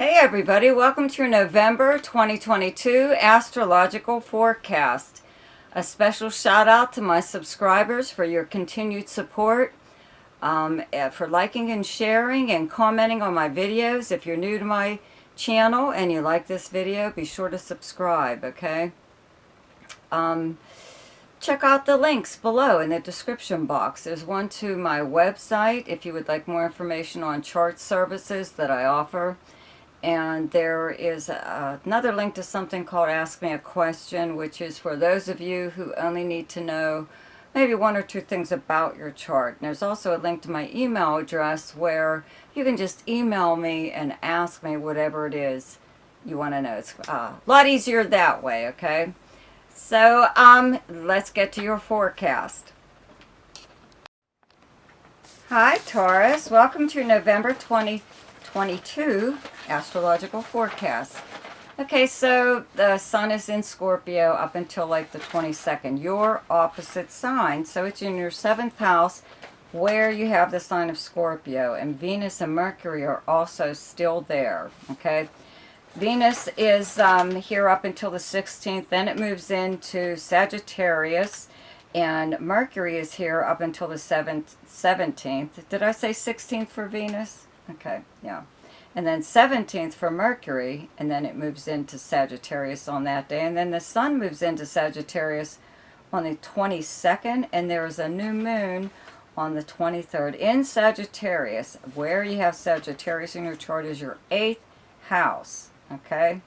Hey everybody, welcome to your November 2022 Astrological Forecast. A special shout out to my subscribers for your continued support, for liking and sharing and commenting on my videos. If you're new to my channel and you like this video, be sure to subscribe, okay? Check out the links below in the description box. There's one to my website if you would like more information on chart services that I offer. And there is another link to something called Ask Me a Question, which is for those of you who only need to know maybe one or two things about your chart. And there's also a link to my email address where you can just email me and ask me whatever it is you want to know. It's a lot easier that way, okay? So let's get to your forecast. Hi, Taurus. Welcome to your November 2022 Astrological Forecast. Okay, so the sun is in Scorpio up until like the 22nd, your opposite sign. So it's in your 7th house where you have the sign of Scorpio, and Venus and Mercury are also still there, okay? Venus is here up until the 16th, then it moves into Sagittarius, and Mercury is here up until the 17th. Did I say 16th for Venus? Okay, yeah. And then 17th for Mercury, and then it moves into Sagittarius on that day. And then the sun moves into Sagittarius on the 22nd, and there is a new moon on the 23rd in Sagittarius. Where you have Sagittarius in your chart is your 8th house, okay?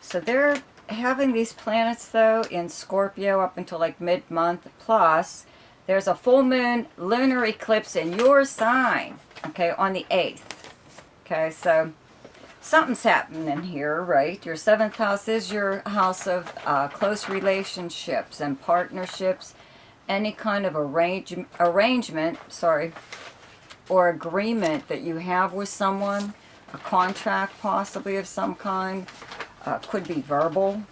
So they're having these planets, though, in Scorpio up until like mid-month, plus there's a full moon lunar eclipse in your sign, okay, on the 8th. Okay, so something's happening here, right? Your 7th house is your house of close relationships and partnerships, any kind of arrangement, or agreement that you have with someone, a contract possibly of some kind, could be verbal,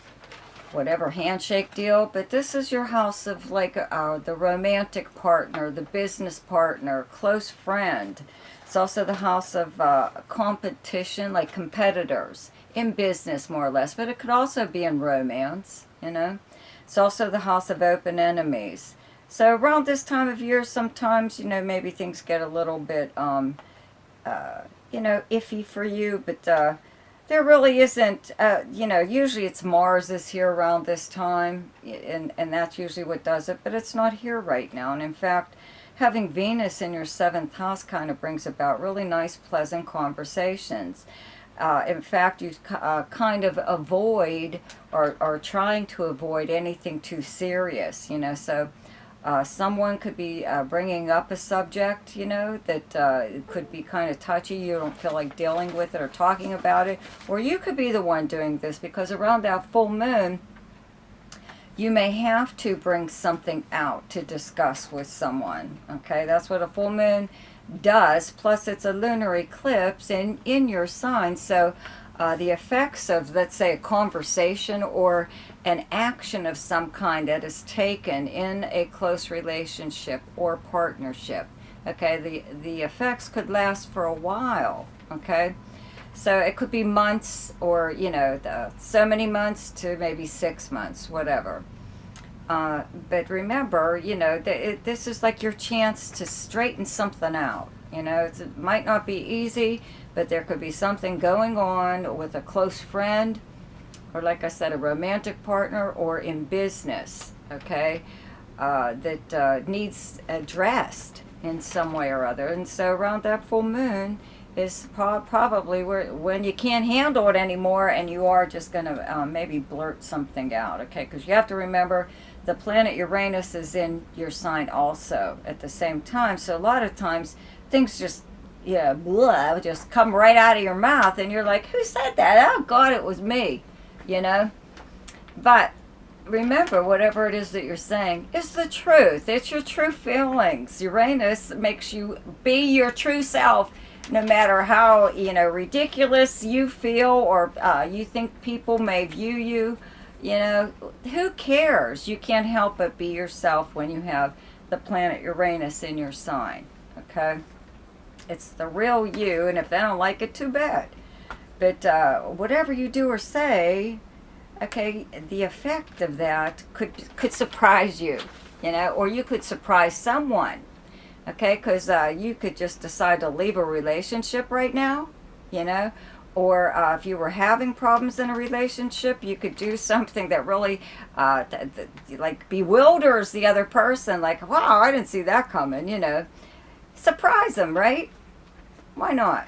whatever handshake deal, but this is your house of like the romantic partner, the business partner, close friend. It's also the house of competition, like competitors in business more or less, but it could also be in romance, you know. It's also the house of open enemies. So around this time of year, sometimes, you know, maybe things get a little bit, you know, iffy for you, but there really isn't, you know, usually it's Mars is here around this time, and that's usually what does it, but it's not here right now. And in fact, having Venus in your 7th house kind of brings about really nice, pleasant conversations. In fact, you kind of avoid or are trying to avoid anything too serious, you know. So someone could be bringing up a subject, you know, that it could be kind of touchy. You don't feel like dealing with it or talking about it. Or you could be the one doing this, because around that full moon, you may have to bring something out to discuss with someone, okay? That's what a full moon does, plus it's a lunar eclipse in your sign, so the effects of, let's say, a conversation or an action of some kind that is taken in a close relationship or partnership, okay? The effects could last for a while, okay? So it could be months, or, you know, so many months to maybe 6 months, whatever. But remember, you know, this is like your chance to straighten something out. You know, it might not be easy, but there could be something going on with a close friend, or like I said, a romantic partner, or in business, okay, that needs addressed in some way or other. And so around that full moon is probably when you can't handle it anymore, and you are just going to maybe blurt something out, okay? Because you have to remember, the planet Uranus is in your sign also at the same time. So a lot of times things just, yeah, blah, just come right out of your mouth, and you're like, who said that? Oh God, it was me, you know? But remember, whatever it is that you're saying is the truth. It's your true feelings. Uranus makes you be your true self, no matter how, you know, ridiculous you feel, or you think people may view you. You know, who cares? You can't help but be yourself when you have the planet Uranus in your sign, okay? It's the real you, and if they don't like it, too bad. But whatever you do or say, okay, the effect of that could surprise you, or you could surprise someone, okay? Because you could just decide to leave a relationship right now, you know, or if you were having problems in a relationship, you could do something that really like bewilders the other person, like, wow, I didn't see that coming, surprise them, right? Why not?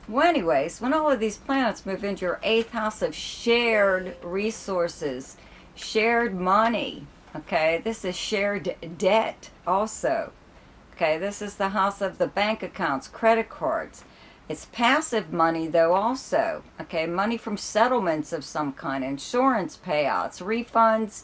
Well, anyways, when all of these planets move into your 8th house of shared resources, shared money, okay, this is shared debt also. Okay, this is the house of the bank accounts, credit cards. It's passive money though also. Okay, money from settlements of some kind, insurance payouts, refunds,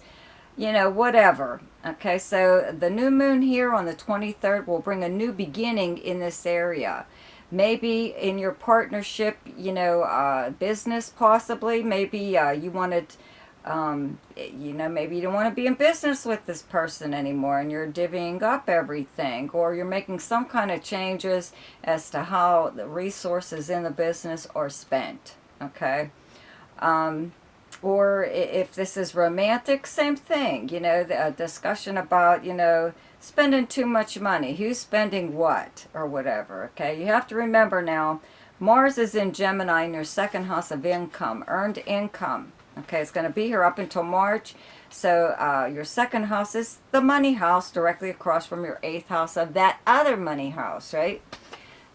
whatever. Okay, so the new moon here on the 23rd will bring a new beginning in this area. Maybe in your partnership, business possibly. Maybe you wanted, maybe you don't want to be in business with this person anymore and you're divvying up everything, or you're making some kind of changes as to how the resources in the business are spent, okay? Or if this is romantic, same thing, the discussion about, spending too much money, who's spending what, or whatever, okay? You have to remember now, Mars is in Gemini in your 2nd house of income, earned income, okay? It's going to be here up until March, so your 2nd house is the money house, directly across from your 8th house of that other money house, right?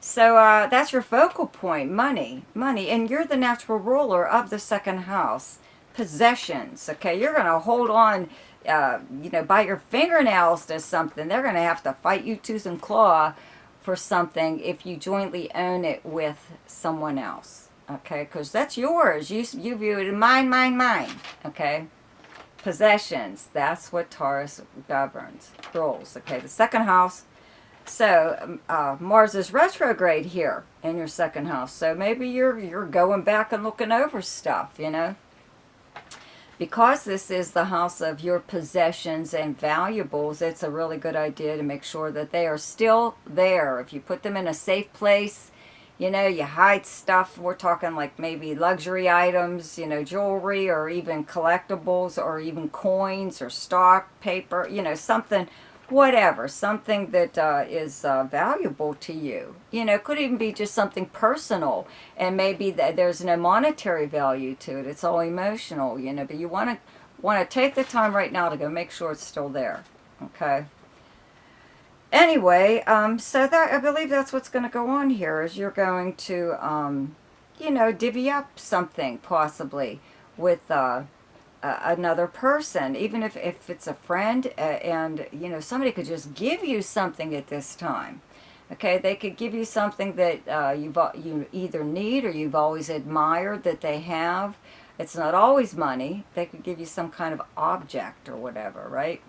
So that's your focal point, money, and you're the natural ruler of the 2nd house, possessions, okay? You're going to hold on, by your fingernails to something. They're going to have to fight you tooth and claw for something if you jointly own it with someone else, okay? Because that's yours. You view it as mine, okay? Possessions, that's what Taurus governs, rules, okay? The 2nd house. So Mars is retrograde here in your 2nd house. So maybe you're going back and looking over stuff, Because this is the house of your possessions and valuables, it's a really good idea to make sure that they are still there. If you put them in a safe place, you hide stuff. We're talking like maybe luxury items, jewelry, or even collectibles, or even coins or stock, paper, something, whatever, something that is valuable to you. Could even be just something personal, and maybe there's no monetary value to it. It's all emotional, but you want to take the time right now to go make sure it's still there, okay? Anyway, so that I believe that's what's going to go on here, is you're going to, divvy up something possibly with another person, even if it's a friend, and somebody could just give you something at this time, okay? They could give you something that you either need or you've always admired that they have. It's not always money. They could give you some kind of object or whatever, right?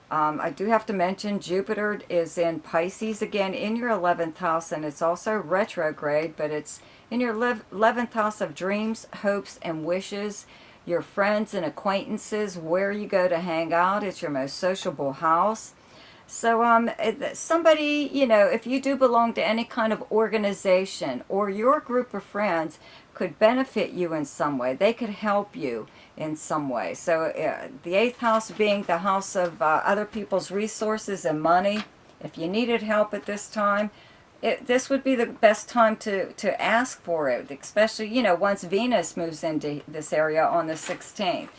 I do have to mention Jupiter is in Pisces again in your 11th house, and it's also retrograde, but it's in your 11th house of dreams, hopes, and wishes. Your friends and acquaintances, where you go to hang out. It's your most sociable house. So somebody, if you do belong to any kind of organization, or your group of friends could benefit you in some way. They could help you in some way. So the 8th house being the house of other people's resources and money. If you needed help at this time, this would be the best time to ask for it, especially, once Venus moves into this area on the 16th,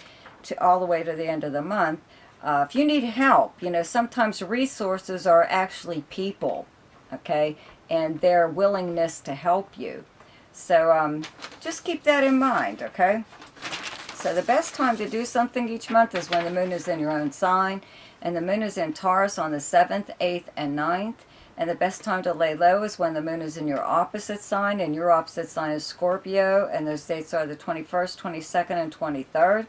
all the way to the end of the month. If you need help, sometimes resources are actually people, okay, and their willingness to help you. So just keep that in mind, okay? So the best time to do something each month is when the moon is in your own sign, and the moon is in Taurus on the 7th, 8th, and 9th. And the best time to lay low is when the moon is in your opposite sign, and your opposite sign is Scorpio, and those dates are the 21st, 22nd, and 23rd.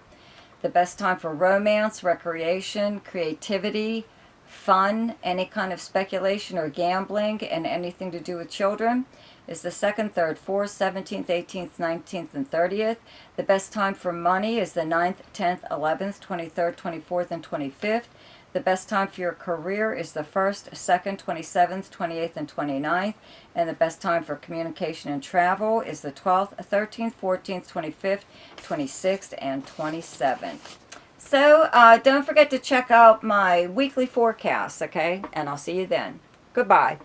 The best time for romance, recreation, creativity, fun, any kind of speculation or gambling, and anything to do with children is the 2nd, 3rd, 4th, 17th, 18th, 19th, and 30th. The best time for money is the 9th, 10th, 11th, 23rd, 24th, and 25th. The best time for your career is the 1st, 2nd, 27th, 28th, and 29th. And the best time for communication and travel is the 12th, 13th, 14th, 25th, 26th, and 27th. So don't forget to check out my weekly forecast, okay? And I'll see you then. Goodbye.